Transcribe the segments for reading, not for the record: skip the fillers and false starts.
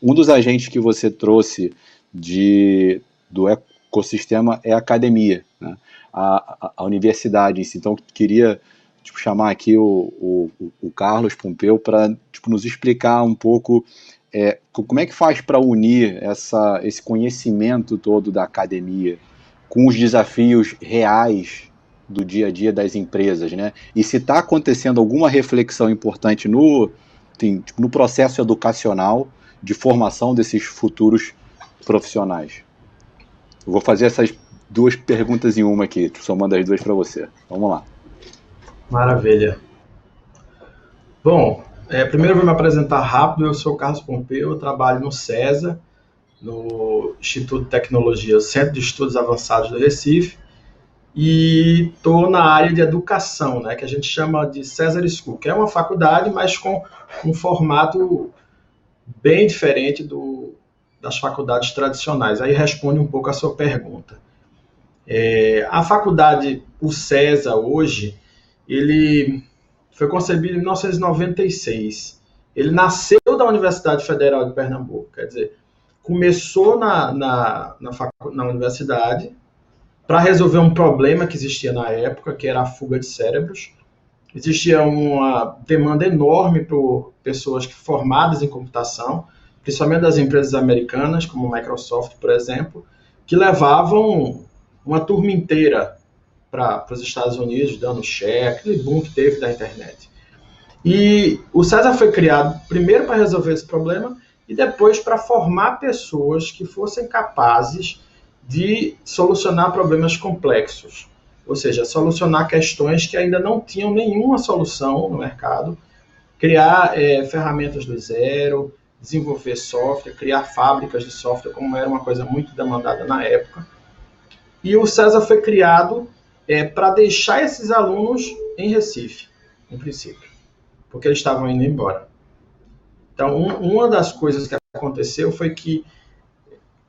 um dos agentes que você trouxe do ecossistema é a academia, né? A universidade em si. Então, queria chamar aqui o Carlos Pompeu para nos explicar um pouco como é que faz para unir esse conhecimento todo da academia com os desafios reais do dia a dia das empresas, né? E se está acontecendo alguma reflexão importante no processo educacional de formação desses futuros profissionais. Eu vou fazer essas duas perguntas em uma aqui, somando as duas para você. Vamos lá. Maravilha. Bom, primeiro eu vou me apresentar rápido. Eu sou o Carlos Pompeu, eu trabalho no CESA, no Instituto de Tecnologia, Centro de Estudos Avançados do Recife, e estou na área de educação, né, que a gente chama de César School, que é uma faculdade, mas com um formato bem diferente das faculdades tradicionais. Aí responde um pouco a sua pergunta. A faculdade, o CESA, hoje, ele foi concebido em 1996. Ele nasceu da Universidade Federal de Pernambuco, quer dizer, começou na universidade para resolver um problema que existia na época, que era a fuga de cérebros. Existia uma demanda enorme por pessoas formadas em computação, principalmente das empresas americanas, como a Microsoft, por exemplo, que levavam uma turma inteira para os Estados Unidos, dando share, aquele boom que teve da internet. E o CESA foi criado primeiro para resolver esse problema e depois para formar pessoas que fossem capazes de solucionar problemas complexos, ou seja, solucionar questões que ainda não tinham nenhuma solução no mercado, criar ferramentas do zero, desenvolver software, criar fábricas de software, como era uma coisa muito demandada na época. E o CESA foi criado para deixar esses alunos em Recife, em princípio, porque eles estavam indo embora. Então, uma das coisas que aconteceu foi que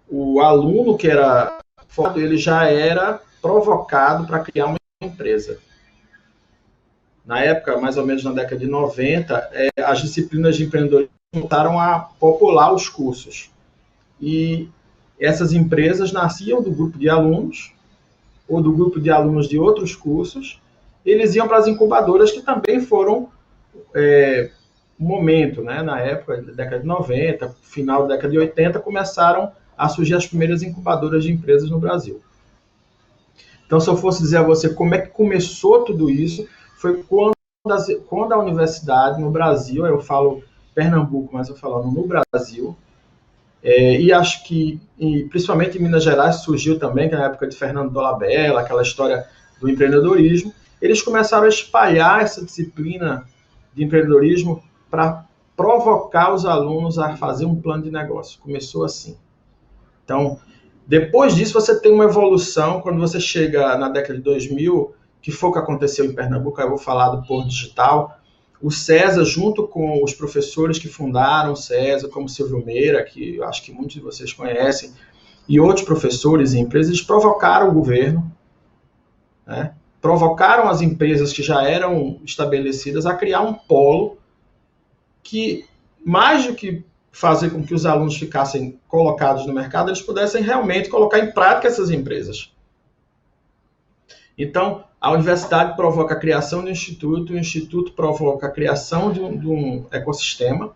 o aluno que era formado, ele já era provocado para criar uma empresa. Na época, mais ou menos na década de 90, as disciplinas de empreendedorismo começaram a popular os cursos. E essas empresas nasciam do grupo de alunos, ou do grupo de alunos de outros cursos, eles iam para as incubadoras, que também foram um momento, né? Na época, da década de 90, final da década de 80, começaram a surgir as primeiras incubadoras de empresas no Brasil. Então, se eu fosse dizer a você como é que começou tudo isso, foi quando a universidade no Brasil, eu falo Pernambuco, mas eu falando no Brasil, e acho que, principalmente em Minas Gerais, surgiu também, que na época de Fernando Dolabella, aquela história do empreendedorismo, eles começaram a espalhar essa disciplina de empreendedorismo para provocar os alunos a fazer um plano de negócio. Começou assim. Então, depois disso, você tem uma evolução, quando você chega na década de 2000, que foi o que aconteceu em Pernambuco, eu vou falar do Porto Digital, o CESA, junto com os professores que fundaram o CESA, como Silvio Meira, que eu acho que muitos de vocês conhecem, e outros professores e empresas, eles provocaram o governo, né? Provocaram as empresas que já eram estabelecidas a criar um polo que, mais do que fazer com que os alunos ficassem colocados no mercado, eles pudessem realmente colocar em prática essas empresas. Então, a universidade provoca a criação de um instituto, o instituto provoca a criação de um ecossistema,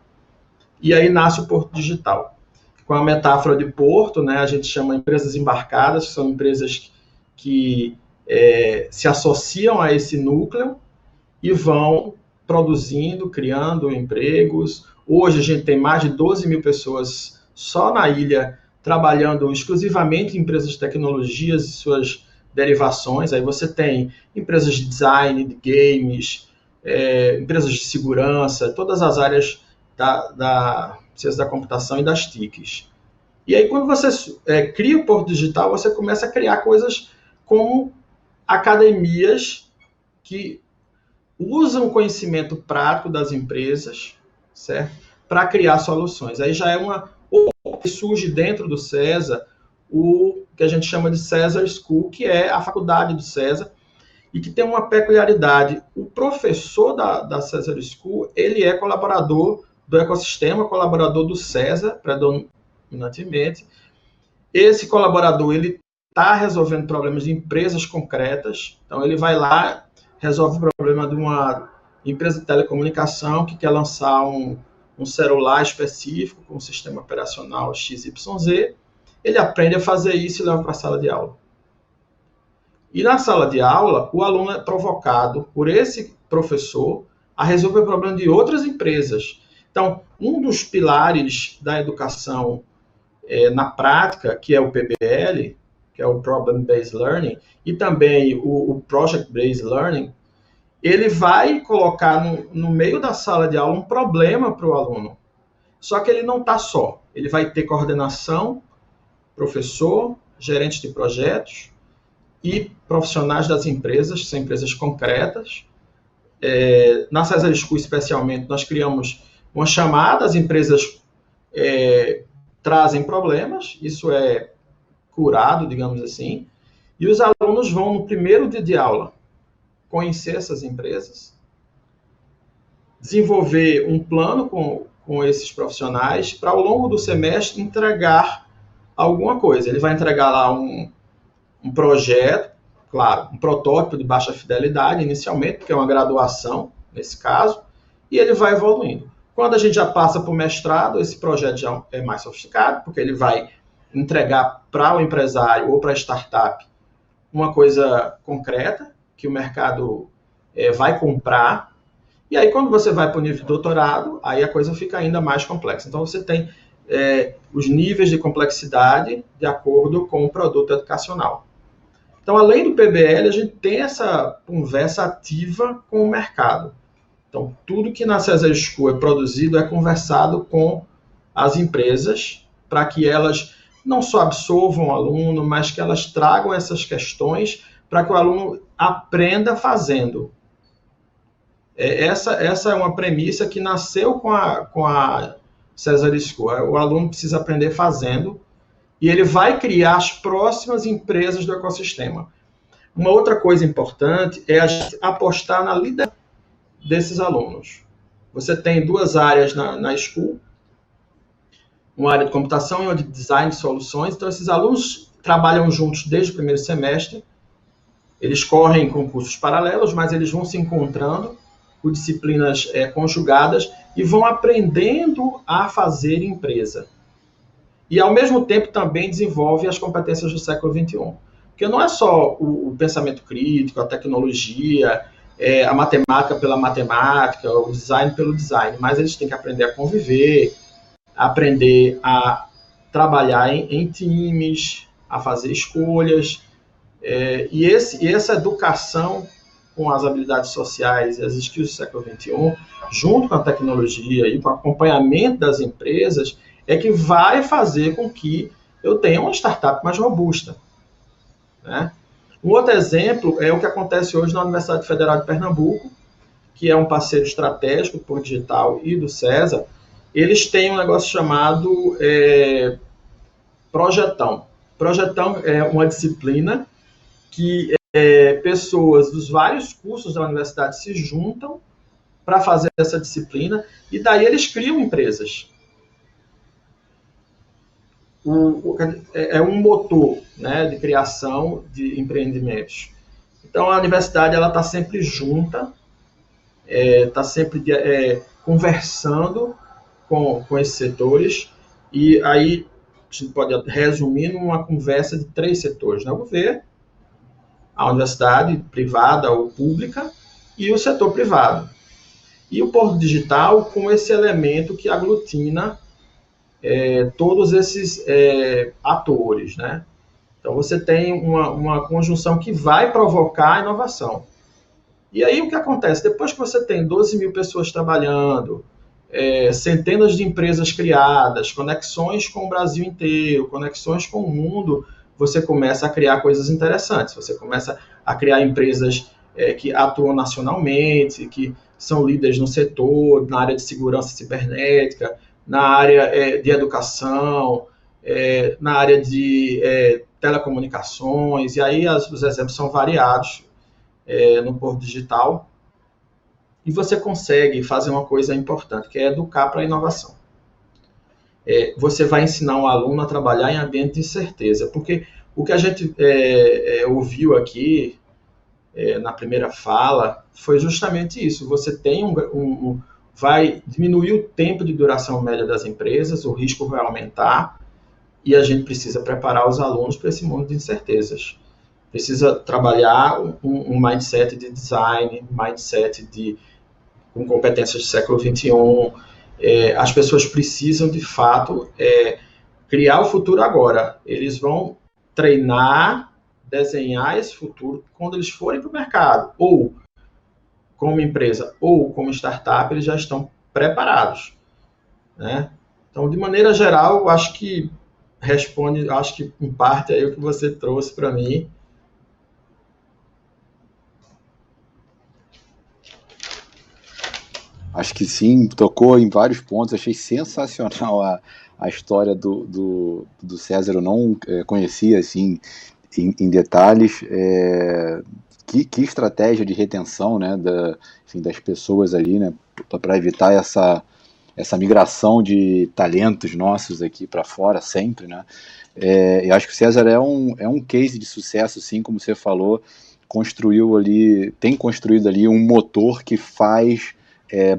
e aí nasce o Porto Digital. Com a metáfora de porto, né, a gente chama empresas embarcadas, que são empresas que se associam a esse núcleo e vão produzindo, criando empregos. Hoje a gente tem mais de 12 mil pessoas só na ilha trabalhando exclusivamente em empresas de tecnologias e suas derivações. Aí você tem empresas de design, de games, empresas de segurança, todas as áreas da ciência da computação e das TICs. E aí quando você cria o Porto Digital, você começa a criar coisas como academias que usam o conhecimento prático das empresas, certo? Para criar soluções. Aí já surge dentro do CESA o que a gente chama de César School, que é a faculdade do CESA, e que tem uma peculiaridade. O professor da César School, ele é colaborador do ecossistema, colaborador do César, predominantemente. Esse colaborador, ele está resolvendo problemas de empresas concretas, então ele vai lá, resolve o problema de uma empresa de telecomunicação que quer lançar um celular específico com um sistema operacional XYZ, ele aprende a fazer isso e leva para a sala de aula. E na sala de aula, o aluno é provocado por esse professor a resolver o problema de outras empresas. Então, um dos pilares da educação na prática, que é o PBL, que é o Problem Based Learning, e também o Project Based Learning, ele vai colocar no meio da sala de aula um problema para o aluno. Só que ele não está só. Ele vai ter coordenação, professor, gerente de projetos e profissionais das empresas, são empresas concretas. Na César School, especialmente, nós criamos uma chamada, as empresas trazem problemas, isso é curado, digamos assim, e os alunos vão no primeiro dia de aula conhecer essas empresas, desenvolver um plano com esses profissionais para, ao longo do semestre, entregar alguma coisa. Ele vai entregar lá um projeto, claro, um protótipo de baixa fidelidade, inicialmente, porque é uma graduação, nesse caso, e ele vai evoluindo. Quando a gente já passa para o mestrado, esse projeto já é mais sofisticado, porque ele vai entregar para o empresário ou para a startup uma coisa concreta, que o mercado vai comprar. E aí, quando você vai para o nível de doutorado, aí a coisa fica ainda mais complexa. Então, você tem os níveis de complexidade de acordo com o produto educacional. Então, além do PBL, a gente tem essa conversa ativa com o mercado. Então, tudo que na César School é produzido é conversado com as empresas para que elas não só absorvam o aluno, mas que elas tragam essas questões para que o aluno aprenda fazendo. Essa é uma premissa que nasceu com a César School. O aluno precisa aprender fazendo e ele vai criar as próximas empresas do ecossistema. Uma outra coisa importante é a gente apostar na liderança desses alunos. Você tem duas áreas na School, uma área de computação e uma de design de soluções. Então, esses alunos trabalham juntos desde o primeiro semestre. Eles correm concursos paralelos, mas eles vão se encontrando com disciplinas conjugadas e vão aprendendo a fazer empresa. E, ao mesmo tempo, também desenvolve as competências do século XXI. Porque não é só o pensamento crítico, a tecnologia, a matemática pela matemática, o design pelo design, mas eles têm que aprender a conviver, aprender a trabalhar em times, a fazer escolhas. E essa educação com as habilidades sociais e as skills do século XXI, junto com a tecnologia e com o acompanhamento das empresas, é que vai fazer com que eu tenha uma startup mais robusta, né? Um outro exemplo é o que acontece hoje na Universidade Federal de Pernambuco, que é um parceiro estratégico do Porto Digital e do César. Eles têm um negócio chamado Projetão. Projetão é uma disciplina que pessoas dos vários cursos da universidade se juntam para fazer essa disciplina e daí eles criam empresas. É um motor, né, de criação de empreendimentos. Então, a universidade está sempre junta, está sempre conversando com esses setores, e aí a gente pode resumir numa conversa de 3 setores, né? O governo, a universidade privada ou pública e o setor privado. E o Porto Digital com esse elemento que aglutina todos esses atores, né? Então, você tem uma conjunção que vai provocar a inovação. E aí, o que acontece? Depois que você tem 12 mil pessoas trabalhando, centenas de empresas criadas, conexões com o Brasil inteiro, conexões com o mundo, você começa a criar coisas interessantes. Você começa a criar empresas que atuam nacionalmente, que são líderes no setor, na área de segurança cibernética, na área de educação, na área de telecomunicações, e aí os exemplos são variados no Porto Digital. e você consegue fazer uma coisa importante, que é educar para a inovação. Você vai ensinar um aluno a trabalhar em ambiente de incerteza, porque o que a gente ouviu aqui na primeira fala foi justamente isso. Você tem vai diminuir o tempo de duração média das empresas, o risco vai aumentar, e a gente precisa preparar os alunos para esse mundo de incertezas. Precisa trabalhar um mindset de design, mindset com competências do século XXI. As pessoas precisam, de fato, criar o futuro agora. Eles vão treinar, desenhar esse futuro quando eles forem para o mercado, ou como empresa, ou como startup, eles já estão preparados, né? Então, de maneira geral, eu acho que responde, acho que em parte aí o que você trouxe para mim. Acho que sim, tocou em vários pontos, achei sensacional a história do César, eu não conhecia assim em detalhes, que estratégia de retenção, né, enfim, das pessoas ali, né, para evitar essa migração de talentos nossos aqui para fora sempre, né. Eu acho que o César é um case de sucesso, assim, como você falou, tem construído ali um motor que faz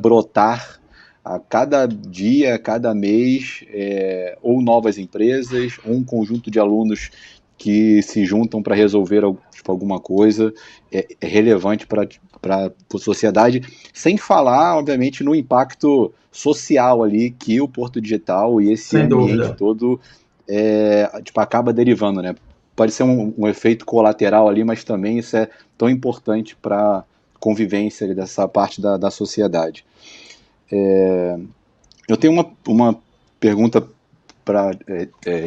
brotar a cada dia, a cada mês, ou novas empresas, ou um conjunto de alunos que se juntam para resolver alguma coisa relevante para a sociedade, sem falar, obviamente, no impacto social ali que o Porto Digital e esse Sem ambiente dúvida. todo acaba derivando, né? Pode ser um efeito colateral ali, mas também isso é tão importante para convivência ali dessa parte da sociedade. Eu tenho uma pergunta para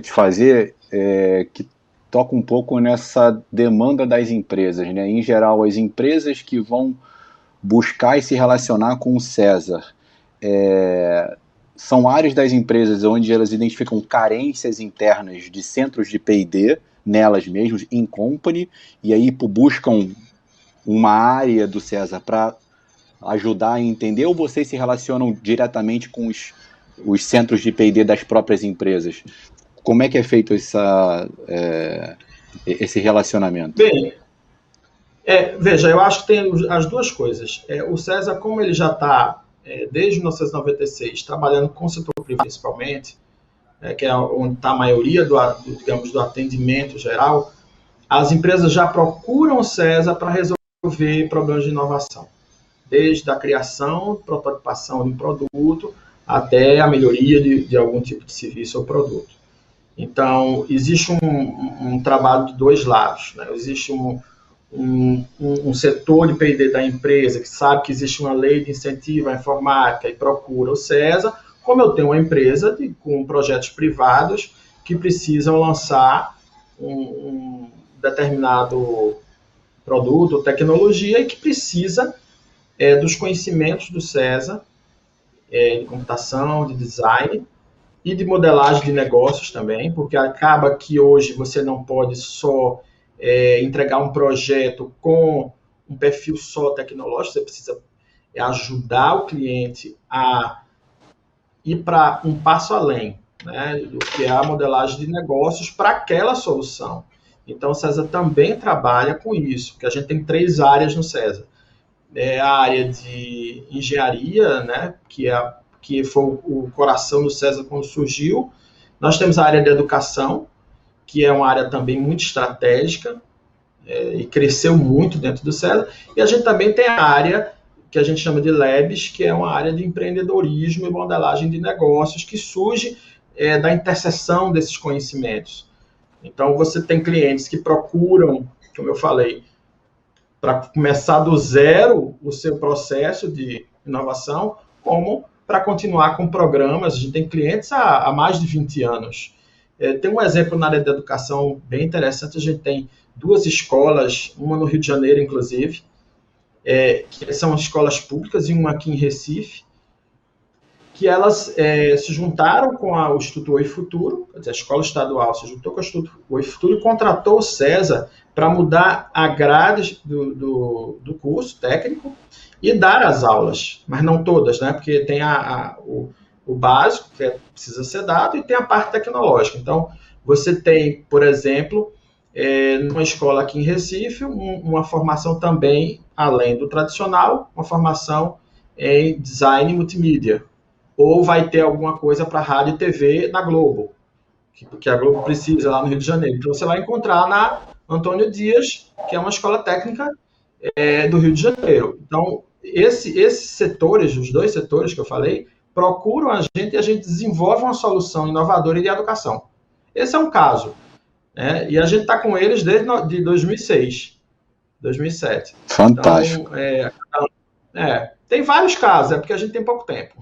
te fazer que toca um pouco nessa demanda das empresas, né? Em geral, as empresas que vão buscar e se relacionar com o César são áreas das empresas onde elas identificam carências internas de centros de P&D nelas mesmas, in company, e aí buscam uma área do César para ajudar a entender, ou vocês se relacionam diretamente com os centros de P&D das próprias empresas? Como é que é feito esse relacionamento? Bem, veja, eu acho que tem as duas coisas. O César, como ele já está, desde 1996, trabalhando com o setor privado principalmente, que é onde está a maioria digamos, do atendimento geral, as empresas já procuram o César para resolver problemas de inovação, desde a criação, prototipação de um produto, até a melhoria de algum tipo de serviço ou produto. Então, existe um trabalho de dois lados, né? Existe um setor de P&D da empresa que sabe que existe uma lei de incentivo à informática e procura o César, como eu tenho uma empresa com projetos privados que precisam lançar um determinado produto ou tecnologia e que precisa dos conhecimentos do César, de computação, de design e de modelagem de negócios também, porque acaba que hoje você não pode só entregar um projeto com um perfil só tecnológico, você precisa ajudar o cliente a ir para um passo além, né, do que é a modelagem de negócios para aquela solução. Então, o César também trabalha com isso, porque a gente tem 3 áreas no César. A área de engenharia, né, que foi o coração do César quando surgiu. Nós temos a área de educação, que é uma área também muito estratégica e cresceu muito dentro do César. E a gente também tem a área que a gente chama de Labs, que é uma área de empreendedorismo e modelagem de negócios que surge da interseção desses conhecimentos. Então, você tem clientes que procuram, como eu falei, para começar do zero o seu processo de inovação, como para continuar com programas. A gente tem clientes há mais de 20 anos. Tem um exemplo na área da educação bem interessante. A gente tem 2 escolas, uma no Rio de Janeiro, inclusive, que são escolas públicas, e uma aqui em Recife, que elas se juntaram com o Instituto Oi Futuro, quer dizer, a escola estadual se juntou com o Instituto Oi Futuro e contratou o César para mudar a grade do curso técnico e dar as aulas, mas não todas, né? Porque tem o básico, que precisa ser dado, e tem a parte tecnológica. Então, você tem, por exemplo, numa escola aqui em Recife, uma formação também, além do tradicional, uma formação em design multimídia. Ou vai ter alguma coisa para rádio e TV na Globo, que a Globo precisa lá no Rio de Janeiro. Então, você vai encontrar na Antônio Dias, que é uma escola técnica do Rio de Janeiro. Então, esses setores, os dois setores que eu falei, procuram a gente e a gente desenvolve uma solução inovadora de educação. Esse é um caso. Né? E a gente está com eles desde de 2006, 2007. Fantástico. Então, tem vários casos, é porque a gente tem pouco tempo.